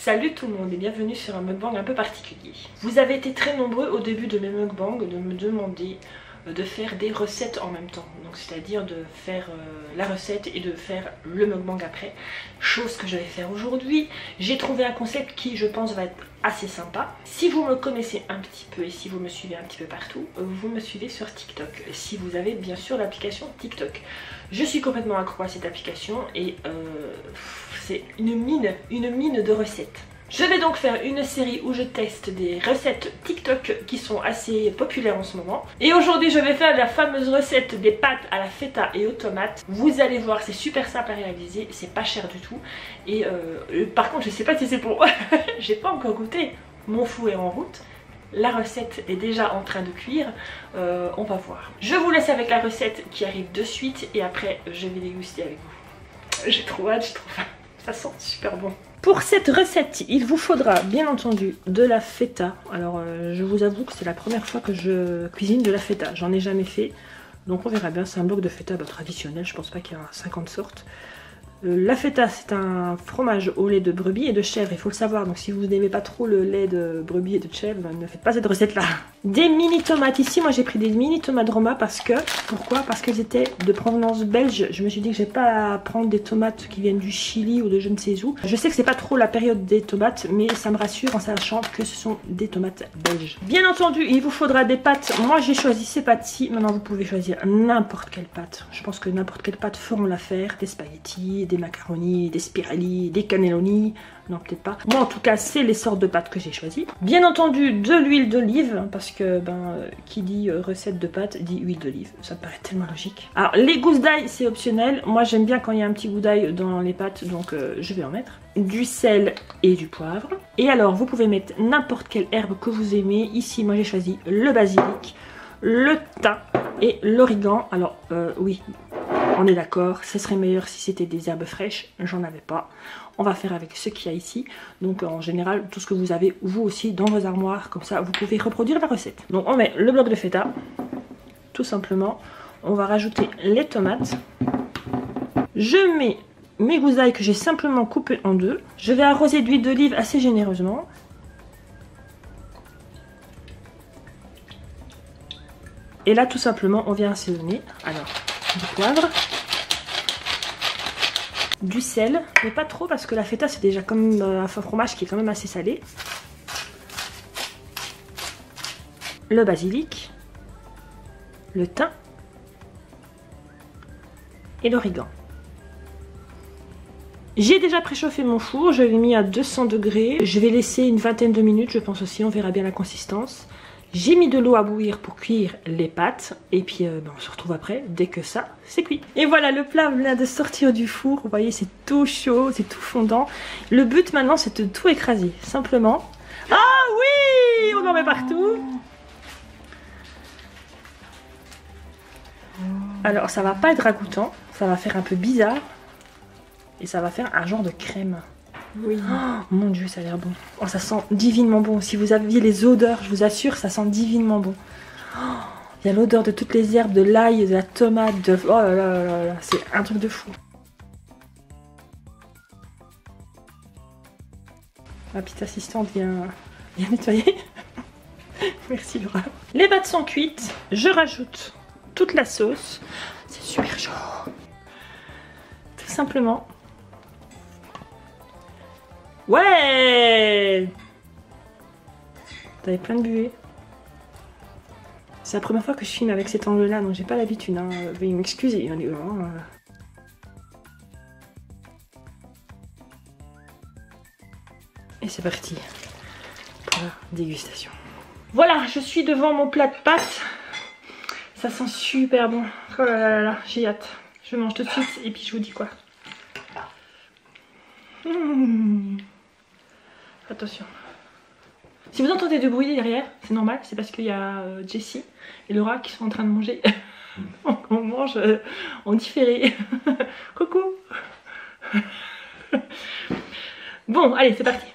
Salut tout le monde et bienvenue sur un mukbang un peu particulier. Vous avez été très nombreux au début de mes mukbangs de me demander de faire des recettes en même temps. Donc c'est-à-dire de faire la recette et de faire le mukbang après. Chose que je vais faire aujourd'hui. J'ai trouvé un concept qui je pense va être assez sympa. Si vous me connaissez un petit peu et si vous me suivez un petit peu partout, vous me suivez sur TikTok. Si vous avez bien sûr l'application TikTok. Je suis complètement accro à cette application et c'est une mine de recettes. Je vais donc faire une série où je teste des recettes TikTok qui sont assez populaires en ce moment. Et aujourd'hui je vais faire la fameuse recette des pâtes à la feta et aux tomates. Vous allez voir, c'est super simple à réaliser, c'est pas cher du tout. Et par contre je sais pas si c'est bon, j'ai pas encore goûté. Mon four est en route. La recette est déjà en train de cuire, on va voir. Je vous laisse avec la recette qui arrive de suite et après je vais déguster avec vous. J'ai trop hâte, j'ai trop faim, ça sent super bon. Pour cette recette, il vous faudra bien entendu de la feta. Alors je vous avoue que c'est la première fois que je cuisine de la feta, j'en ai jamais fait. Donc on verra bien, c'est un bloc de feta traditionnel, je pense pas qu'il y a 50 sortes. La feta c'est un fromage au lait de brebis et de chèvre, il faut le savoir, donc si vous n'aimez pas trop le lait de brebis et de chèvre, ne faites pas cette recette là. Des mini tomates, ici moi j'ai pris des mini tomates Roma parce que, pourquoi? Parce qu'elles étaient de provenance belge, je me suis dit que j'ai pas à prendre des tomates qui viennent du Chili ou de je ne sais où. Je sais que c'est pas trop la période des tomates, mais ça me rassure en sachant que ce sont des tomates belges. Bien entendu il vous faudra des pâtes, moi j'ai choisi ces pâtes-ci, maintenant vous pouvez choisir n'importe quelle pâte, je pense que n'importe quelle pâte feront l'affaire, des spaghettis, des macaronis, des spirali, des cannelloni, non peut-être pas. Moi en tout cas c'est les sortes de pâtes que j'ai choisies. Bien entendu de l'huile d'olive, parce que qui dit recette de pâtes dit huile d'olive, ça me paraît tellement logique. Alors les gousses d'ail c'est optionnel, moi j'aime bien quand il y a un petit goût d'ail dans les pâtes, donc je vais en mettre. Du sel et du poivre. Et alors vous pouvez mettre n'importe quelle herbe que vous aimez, ici moi j'ai choisi le basilic, le thym et l'origan. Alors oui, on est d'accord, ce serait meilleur si c'était des herbes fraîches, j'en avais pas. On va faire avec ce qu'il y a ici. Donc en général, tout ce que vous avez vous aussi dans vos armoires, comme ça vous pouvez reproduire la recette. Donc on met le bloc de feta, tout simplement. On va rajouter les tomates. Je mets mes gousses d'ail que j'ai simplement coupées en deux. Je vais arroser d'huile d'olive assez généreusement. Et là tout simplement on vient assaisonner. Alors du poivre, du sel, mais pas trop parce que la feta c'est déjà comme un fromage qui est quand même assez salé. Le basilic, le thym et l'origan. J'ai déjà préchauffé mon four, je l'ai mis à 200 degrés. Je vais laisser une vingtaine de minutes, je pense aussi, on verra bien la consistance. J'ai mis de l'eau à bouillir pour cuire les pâtes et puis on se retrouve après dès que ça c'est cuit. Et voilà, le plat vient de sortir du four, vous voyez c'est tout chaud, c'est tout fondant. Le but maintenant c'est de tout écraser, simplement. Ah oui, on en met partout. Alors ça va pas être ragoûtant, ça va faire un peu bizarre et ça va faire un genre de crème. Oui. Oh, mon dieu, ça a l'air bon. Oh, ça sent divinement bon. Si vous aviez les odeurs, je vous assure, ça sent divinement bon. Oh, il y a l'odeur de toutes les herbes, de l'ail, de la tomate, de... Oh là là là là, c'est un truc de fou. Ma petite assistante vient nettoyer. Merci Laura. Les pâtes sont cuites. Je rajoute toute la sauce. C'est super chaud. Tout simplement. Ouais! T'avais plein de buées. C'est la première fois que je filme avec cet angle là, donc j'ai pas l'habitude, hein. Veuillez m'excuser. Et c'est parti pour la dégustation. Voilà, je suis devant mon plat de pâtes. Ça sent super bon. Oh là là là là, j'ai hâte. Je mange tout de suite et puis je vous dis quoi. Attention. Si vous entendez du bruit derrière, c'est normal, c'est parce qu'il y a Jessie et Laura qui sont en train de manger. On mange en différé. Coucou. Bon, allez, c'est parti.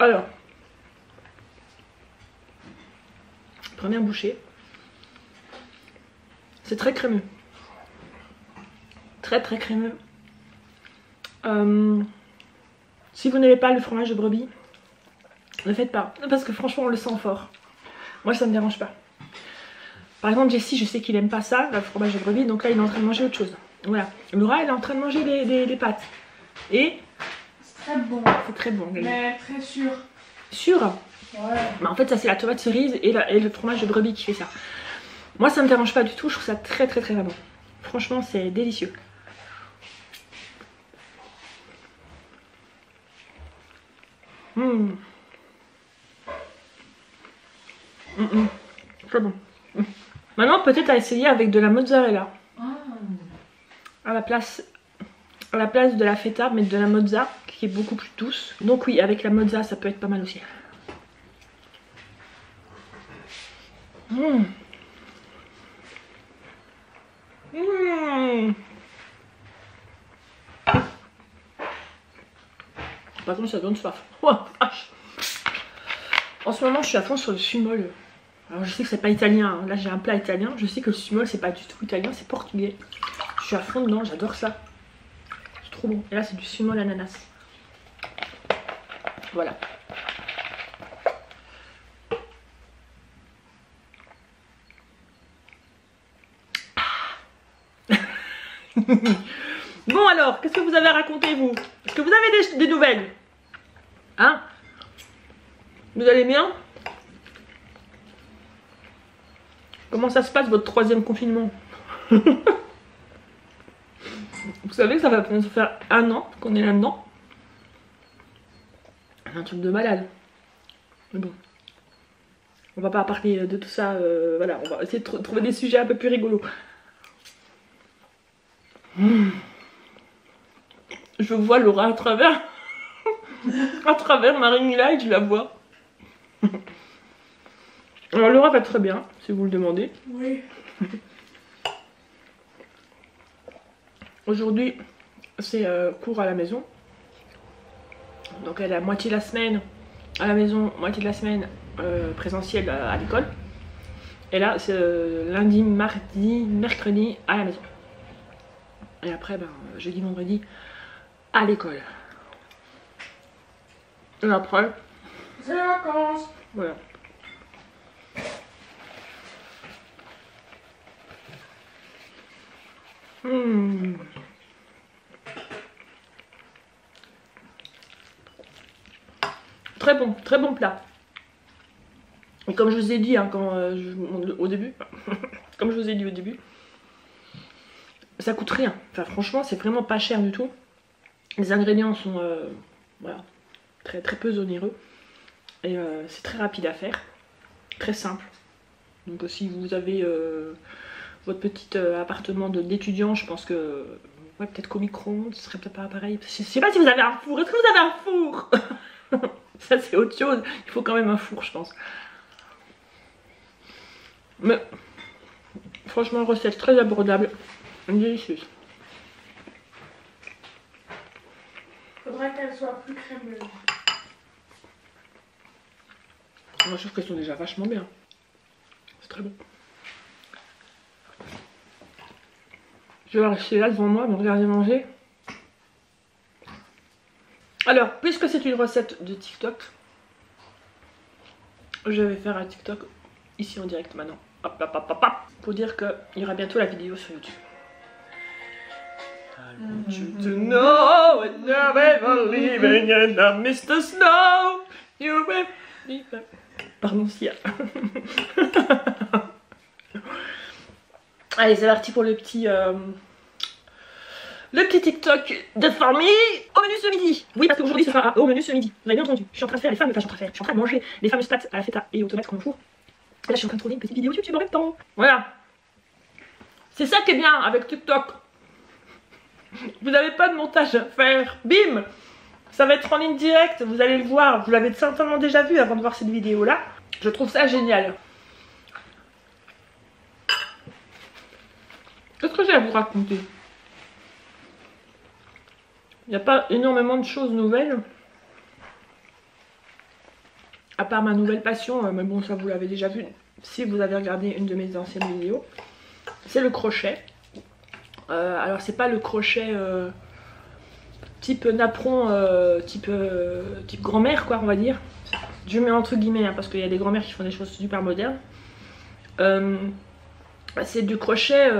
Alors, première bouchée. C'est très crémeux. Très très crémeux. Si vous n'avez pas le fromage de brebis, ne faites pas. Parce que franchement on le sent fort. Moi ça me dérange pas. Par exemple Jessie, je sais qu'il aime pas ça, le fromage de brebis, donc là il est en train de manger autre chose. Voilà. Laura elle est en train de manger des pâtes. Et c'est très bon. C'est très bon. Mais très sûr. Sûr? Ouais. Mais en fait ça c'est la tomate cerise et le fromage de brebis qui fait ça. Moi ça me dérange pas du tout, je trouve ça très très très bon. Franchement c'est délicieux. Très bon. Maintenant peut-être à essayer avec de la mozzarella. À la place de la feta, mettre de la mozza qui est beaucoup plus douce. Donc oui, avec la mozza ça peut être pas mal aussi. Par contre ça donne soif. Oh, en ce moment je suis à fond sur le sumol. Alors je sais que c'est pas italien, hein. Là j'ai un plat italien. Je sais que le sumol c'est pas du tout italien, c'est portugais. Je suis à fond dedans, j'adore ça. C'est trop bon. Et là c'est du sumol ananas. Voilà. Bon alors, qu'est-ce que vous avez à raconter vous? Est-ce que vous avez des nouvelles? Hein? Vous allez bien? Comment ça se passe votre 3e confinement? Vous savez que ça va faire 1 an qu'on est là-dedans. Un truc de malade. Mais bon. On va pas parler de tout ça. Voilà, on va essayer de trouver des sujets un peu plus rigolos. Je vois Laura à travers ma ring light, je la vois. Alors Laura va très bien, si vous le demandez. Oui. Aujourd'hui, c'est cours à la maison. Donc elle a moitié de la semaine à la maison, moitié de la semaine présentielle à l'école. Et là, c'est lundi, mardi, mercredi à la maison. Et après, ben, jeudi, vendredi à l'école. Et après, c'est les vacances. Voilà. Très bon plat. Et comme je vous ai dit hein, au début, comme je vous ai dit au début, ça coûte rien. Enfin franchement c'est vraiment pas cher du tout. Les ingrédients sont voilà, très peu onéreux. Et c'est très rapide à faire. Très simple. Donc si vous avez votre petit appartement d'étudiant, je pense que ouais, peut-être qu'au micro-ondes ce serait peut-être pas pareil. Je sais pas si vous avez un four. Est-ce que vous avez un four? Ça c'est autre chose. Il faut quand même un four je pense. Mais franchement recette très abordable. Délicieuse. Faudrait qu'elle soit plus crémeuse. Moi je trouve qu'elles sont déjà vachement bien. C'est très bon. Je vais rester là devant moi, me regarder manger. Alors, puisque c'est une recette de TikTok, je vais faire un TikTok ici en direct maintenant. Hop, hop, hop, hop, hop, pour dire qu'il y aura bientôt la vidéo sur YouTube. I want you to know and never leaving and I miss the snow. You will be back. Pardon, Sia. Allez, c'est parti pour le petit TikTok de famille au menu ce midi. Oui, parce qu'aujourd'hui ce sera au menu ce midi. Vous avez bien entendu. Je suis en train de faire les fameuses, je suis en train de manger les fameuses pâtes à la feta et aux tomates qu'on four. Et là, je suis en train de tourner une petite vidéo YouTube en même temps. Voilà. C'est ça qui est bien avec TikTok. Vous n'avez pas de montage à faire. Bim! Ça va être en ligne directe, vous allez le voir. Vous l'avez certainement déjà vu avant de voir cette vidéo-là. Je trouve ça génial. Qu'est-ce que j'ai à vous raconter? Il n'y a pas énormément de choses nouvelles. À part ma nouvelle passion, mais bon, ça vous l'avez déjà vu si vous avez regardé une de mes anciennes vidéos, c'est le crochet. Alors c'est pas le crochet type napperon, type grand-mère quoi on va dire. Je mets entre guillemets hein, parce qu'il y a des grand-mères qui font des choses super modernes. C'est du crochet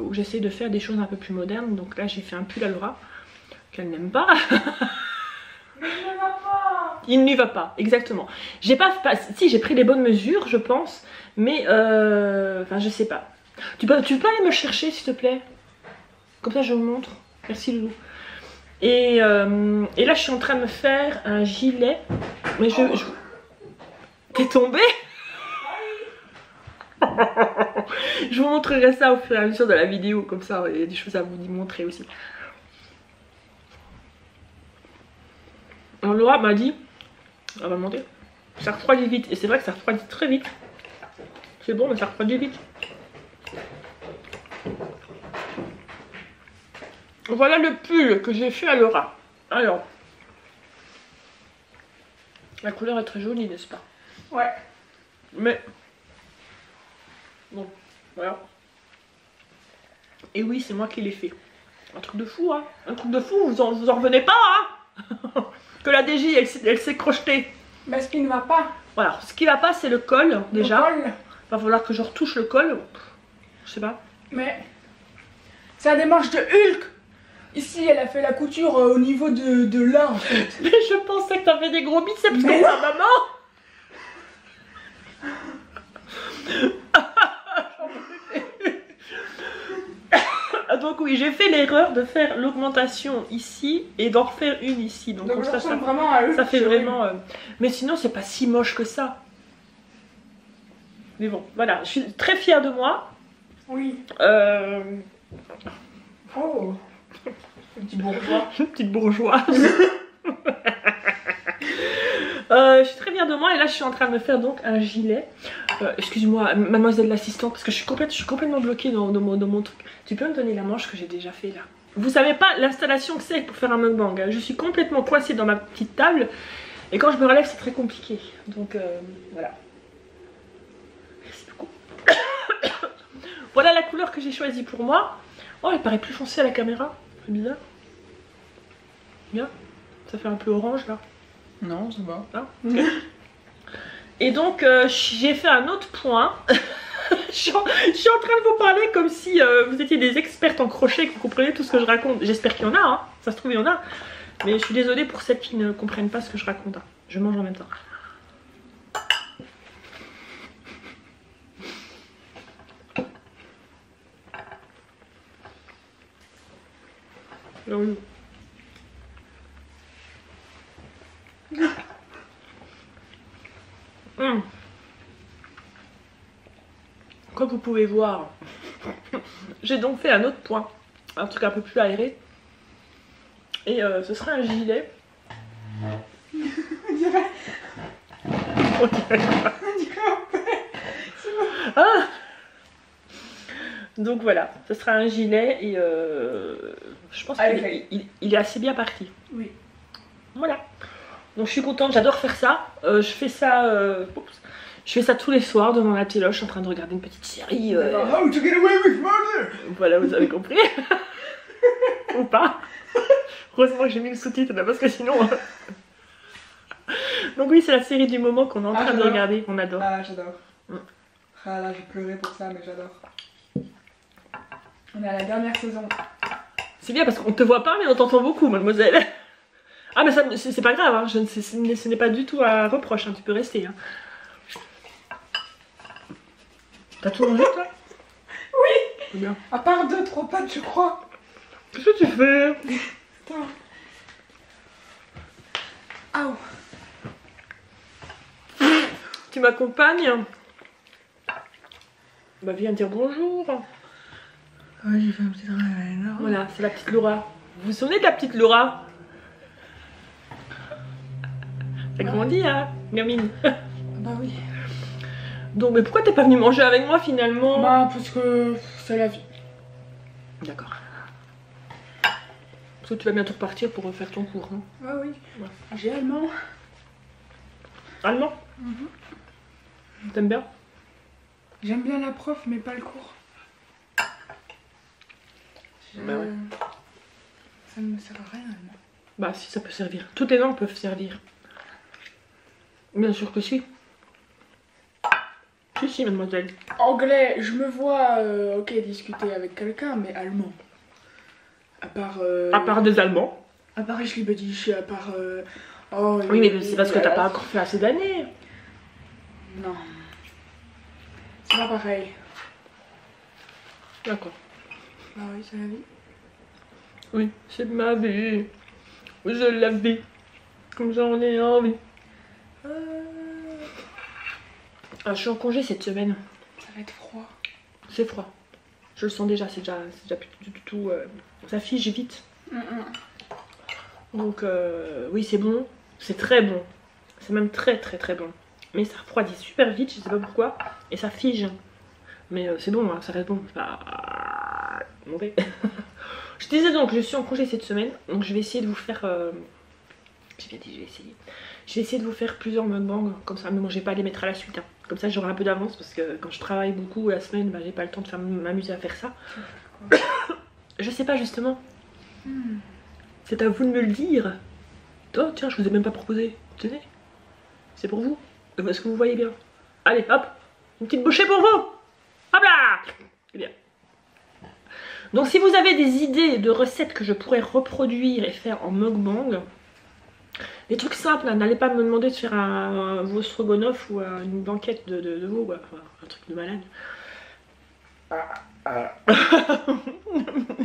où j'essaie de faire des choses un peu plus modernes. Donc là j'ai fait un pull à Laura qu'elle n'aime pas. Mais il ne va pas. Il ne lui va pas, exactement. J'ai pas, si j'ai pris les bonnes mesures je pense, mais enfin je sais pas. Tu peux aller me chercher s'il te plaît? Comme ça je vous montre. Merci Loulou. Et là je suis en train de me faire un gilet. Mais je... T'es tombée? Je vous montrerai ça au fur et à mesure de la vidéo. Comme ça il y a des choses à vous montrer aussi. Alors Laura m'a dit, elle va monter, ça refroidit vite. Et c'est vrai que ça refroidit très vite. C'est bon mais ça refroidit vite. Voilà le pull que j'ai fait à Laura. Alors, la couleur est très jolie, n'est-ce pas? Ouais. Mais, bon, voilà. Et oui, c'est moi qui l'ai fait. Un truc de fou, hein. Un truc de fou, vous en revenez pas, hein. Que la DJ, elle s'est crochetée. Mais ce qui ne va pas. Voilà, ce qui va pas, c'est le col, déjà. Le col. Va falloir que je retouche le col. Je sais pas. Mais c'est un des manches de Hulk. Ici, elle a fait la couture au niveau de là, en fait. Mais je pensais que t'avais des gros biceps comme Mais ça, maman. Donc oui, j'ai fait l'erreur de faire l'augmentation ici et d'en refaire une ici. Donc comme je ça, ressemble vraiment à Hulk. ça fait vraiment... Mais sinon, c'est pas si moche que ça. Mais bon, voilà, je suis très fière de moi. Oui. Oh. Petit bourgeois. Petite bourgeoise. Je suis très fière de moi et là je suis en train de me faire donc un gilet. Excuse-moi mademoiselle l'assistante parce que je suis complètement bloquée dans mon truc. Tu peux me donner la manche que j'ai déjà fait là? Vous savez pas l'installation que c'est pour faire un mukbang hein. Je suis complètement coincée dans ma petite table et quand je me relève c'est très compliqué. Donc voilà. Merci beaucoup. Voilà la couleur que j'ai choisie pour moi. Oh elle paraît plus foncée à la caméra. C'est bizarre. Bien. Ça fait un peu orange là. Non, ça va. Ah, okay. Et donc j'ai fait un autre point. je suis en train de vous parler comme si vous étiez des expertes en crochet et que vous comprenez tout ce que je raconte. J'espère qu'il y en a, hein. Ça se trouve il y en a. Mais je suis désolée pour celles qui ne comprennent pas ce que je raconte. Hein. Je mange en même temps. Oui. Comme vous pouvez voir, j'ai donc fait un autre point, un truc un peu plus aéré. Et ce sera un gilet. On dirait. On dirait quoi? On dirait un peu. Ah donc voilà, ce sera un gilet et je pense qu'il est assez bien parti. Oui. Voilà. Donc je suis contente, j'adore faire ça. Je fais ça tous les soirs devant la téloche en train de regarder une petite série. How to get away with murder. Voilà, vous avez compris. Ou pas. Heureusement que j'ai mis le sous-titre là parce que sinon... Donc oui, c'est la série du moment qu'on est en train de regarder. On adore. Ah, j'adore. Ah là, j'ai pleuré pour ça, mais j'adore. On est à la dernière saison. C'est bien parce qu'on te voit pas mais on t'entend beaucoup, mademoiselle. Ah mais c'est pas grave, hein. Ce n'est pas du tout un reproche, hein. Tu peux rester. Hein. T'as tout mangé toi? Oui. C'est bien. À part 2-3 pâtes, je crois. Qu'est-ce que tu fais? Attends. Aouh. Tu m'accompagnes? Bah viens dire bonjour. Ouais, j'ai fait un petit travail là. Voilà, c'est la petite Laura. Vous vous souvenez de la petite Laura? T'as grandi, hein, gamine? Bah oui. Donc, mais pourquoi t'es pas venue manger avec moi finalement? Bah, parce que c'est la vie. D'accord. Parce que tu vas bientôt repartir pour refaire ton cours, non? Ah oui. Ouais. J'ai allemand. Allemand? T'aimes bien? J'aime bien la prof, mais pas le cours. Bah ouais. Ça ne me sert à rien, moi. Bah si, ça peut servir. Toutes les langues peuvent servir. Bien sûr que si. Si, mademoiselle. Anglais, je me vois, ok, discuter avec quelqu'un, mais allemand. À part... À part des Allemands. À part ich liebe dich, à part... oh, Oui, mais c'est parce que t'as pas encore fait assez d'années. Non. C'est pas pareil. D'accord. Ah oui, c'est la vie. Oui, c'est ma vie. Je la vis. Comme j'en ai envie. Ah, je suis en congé cette semaine. Ça va être froid. C'est froid. Je le sens déjà, c'est déjà plus du tout... ça fige vite. Donc oui, c'est bon. C'est très bon. C'est même très bon. Mais ça refroidit super vite, je sais pas pourquoi. Et ça fige. Mais c'est bon, hein, ça reste bon. C'est pas mauvais. Je disais donc, je suis en congé cette semaine. Donc je vais essayer de vous faire... Je vais essayer. Je vais essayer de vous faire plusieurs mukbangs. Comme ça, mais moi, je vais pas les mettre à la suite. Hein. Comme ça, j'aurai un peu d'avance. Parce que quand je travaille beaucoup la semaine, bah, j'ai pas le temps de m'amuser à faire ça. Je sais pas, justement. C'est à vous de me le dire. Oh, tiens, je vous ai même pas proposé. Tenez. C'est pour vous. Est-ce que vous voyez bien? Allez, hop. Une petite bouchée pour vous. Hop là. C'est bien. Donc, si vous avez des idées de recettes que je pourrais reproduire et faire en mukbang, des trucs simples, hein, n'allez pas me demander de faire un veau stroganoff ou une banquette de veau, quoi. Enfin, un truc de malade.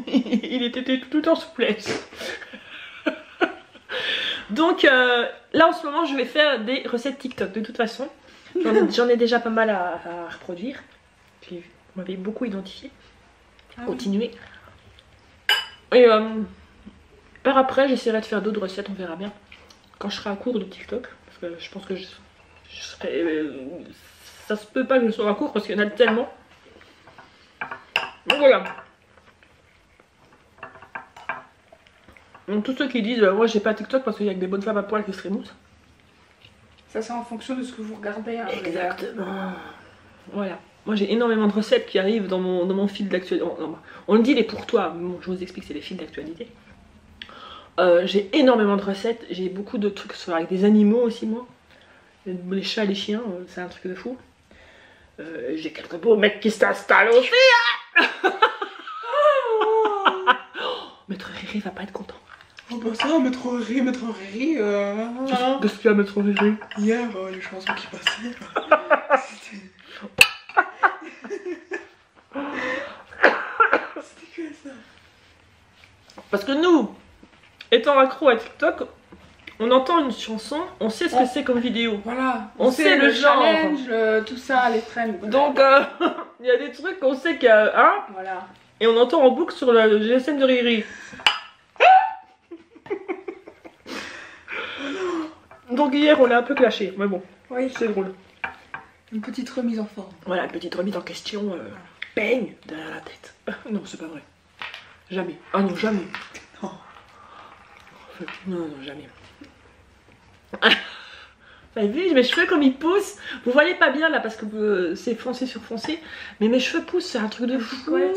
Il était tout en souplesse. Donc là en ce moment je vais faire des recettes TikTok de toute façon. J'en ai déjà pas mal à reproduire. Puis vous m'avez beaucoup identifié. Continuez. Et par après j'essaierai de faire d'autres recettes, on verra bien. Quand je serai à court de TikTok. Parce que je pense que je serai... ça se peut pas que je sois à court parce qu'il y en a tellement. Donc voilà. Donc tous ceux qui disent moi j'ai pas TikTok parce qu'il y a que des bonnes femmes à poil qui se rémoussent. Ça c'est en fonction de ce que vous regardez. Hein, exactement. Voilà. Moi j'ai énormément de recettes qui arrivent dans mon fil d'actualité. On le dit les pour toi, bon, je vous explique, c'est les fils d'actualité. J'ai énormément de recettes, j'ai beaucoup de trucs avec des animaux aussi moi. Les chats, les chiens, c'est un truc de fou. J'ai quelques beaux mecs qui s'installent aussi. Maître Riri va pas être content. Oh bah ça, Maître Riri. Qu'est-ce qu'il y a, Maître Riri? Hier, les chansons qui passaient. C'était que ça. Parce que nous, étant accro à TikTok, on entend une chanson, on sait ce que c'est comme vidéo. Voilà. On sait le genre. Challenge, tout ça, les trends. Donc, il y a des trucs qu'on sait qu'il y a un. Voilà. Et on entend en boucle sur le GSM de Riri. Donc hier, on l'a un peu clashé. Mais bon, oui, c'est drôle. Une petite remise en forme. Voilà, une petite remise en question. Baigne derrière la tête. Non, c'est pas vrai. Jamais. Ah non, jamais. Non. Non, jamais. Vous avez vu mes cheveux comme ils poussent? Vous voyez pas bien là parce que c'est foncé sur foncé. Mais mes cheveux poussent, c'est un truc de fou. Ouais,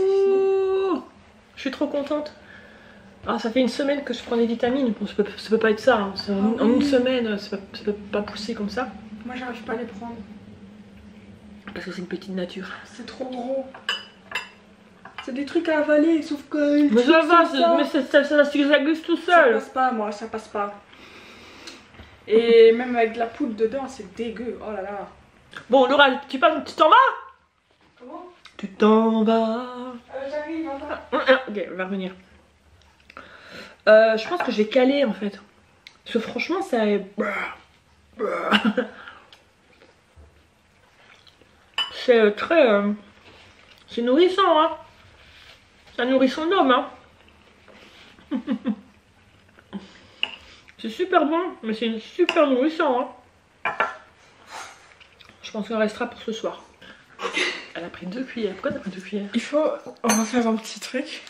je suis trop contente. Ah, ça fait une semaine que je prends des vitamines. Bon, ça peut pas être ça. Hein. En une semaine, ça peut pas pousser comme ça. Moi, j'arrive pas à les prendre. Parce que c'est une petite nature. C'est trop gros. C'est des trucs à avaler, sauf que... Mais ça va, mais ça glisse tout seul. Ça passe pas, moi, ça passe pas. Et même avec de la poudre dedans, c'est dégueu. Oh là là. Bon, Laura, tu t'en vas? Comment? Tu t'en vas. J'arrive, attends. Ok, on va revenir. Je pense que je vais caler en fait. Parce que franchement, ça est... C'est très... C'est nourrissant, hein. Ça nourrit son homme, hein. C'est super bon, mais c'est super nourrissant, hein. Je pense qu'il en restera pour ce soir. Elle a pris 2 cuillères. Pourquoi t'as pris 2 cuillères? Il faut... On va faire un petit truc.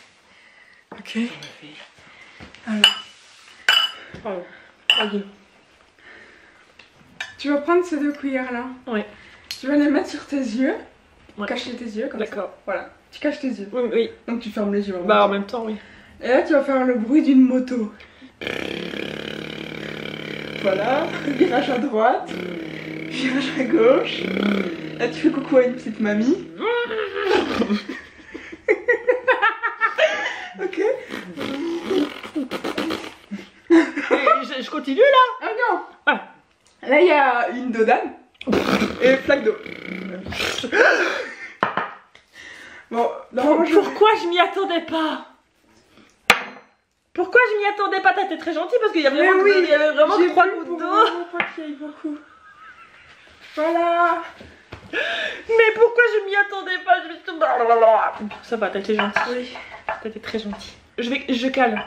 Ok. Alors. Pardon. Vas-y. Tu vas prendre ces 2 cuillères là. Ouais. Tu vas les mettre sur tes yeux. Ouais. cacher tes yeux comme ça. D'accord. Voilà, tu caches tes yeux. Oui, oui. Donc tu fermes les yeux. Bah en même temps, oui. Et là tu vas faire le bruit d'une moto. Voilà, virage à droite, virage à gauche. Là tu fais coucou à une petite mamie. Ok. Je continue là. Ah non. Ah. Là il y a une dodane et une flaque d'eau. Bon, normalement je... Pourquoi je m'y attendais pas? Pourquoi je m'y attendais pas? T'as été très gentil parce qu'il y avait vraiment, oui, il y avait vraiment j'ai 3 voulu gouttes pour d'eau. vraiment pas qu'il y ait beaucoup. Voilà. Mais pourquoi je m'y attendais pas? Je me suis dit... Ça va, t'as été gentil. Oui. T'as été très gentil. Je cale.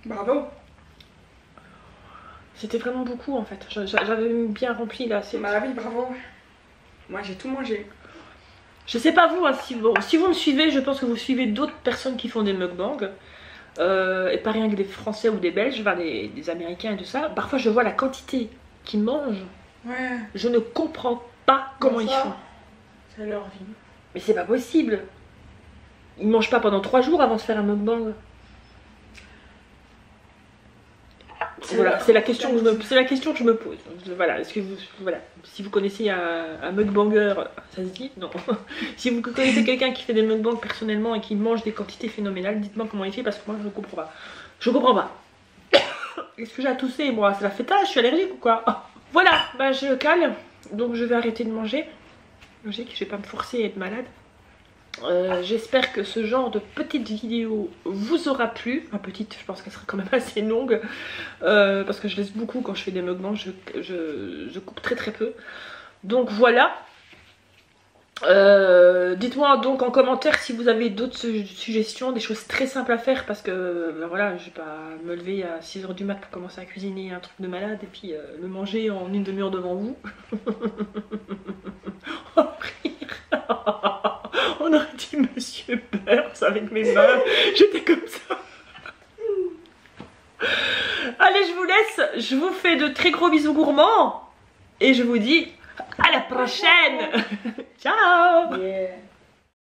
Bravo. C'était vraiment beaucoup en fait. J'avais bien rempli là. Bah oui, bravo. Moi j'ai tout mangé. Je sais pas vous, hein, si vous me suivez, je pense que vous suivez d'autres personnes qui font des mukbangs. Et pas rien que des Français ou des Belges, enfin des Américains et tout ça. Parfois je vois la quantité qu'ils mangent. Ouais. Je ne comprends pas comment ils font. C'est leur vie. Mais c'est pas possible. Ils mangent pas pendant 3 jours avant de faire un mukbang. Voilà, c'est la question que je me pose. Voilà, est-ce que voilà, si vous connaissez un mukbanger, ça se dit? Non. Si vous connaissez quelqu'un qui fait des mukbangs personnellement et qui mange des quantités phénoménales, dites-moi comment il fait parce que moi je comprends pas. Je comprends pas. Est-ce que j'ai à tousser? Moi, c'est la fêtage, je suis allergique ou quoi? Voilà, bah je cale, donc je vais arrêter de manger. Logique, je vais pas me forcer à être malade. J'espère que ce genre de petite vidéo vous aura plu. Enfin petite, je pense qu'elle sera quand même assez longue parce que je laisse beaucoup quand je fais des mukbangs, je coupe très peu. Donc voilà. Dites-moi donc en commentaire si vous avez d'autres suggestions, des choses très simples à faire parce que ben voilà, je vais pas me lever à 6 h du mat pour commencer à cuisiner un truc de malade et puis le manger en une demi-heure devant vous. On aurait dit Monsieur Burns avec mes mains. J'étais comme ça. Allez, je vous laisse. Je vous fais de très gros bisous gourmands. Et je vous dis à la prochaine. Ciao. Yeah.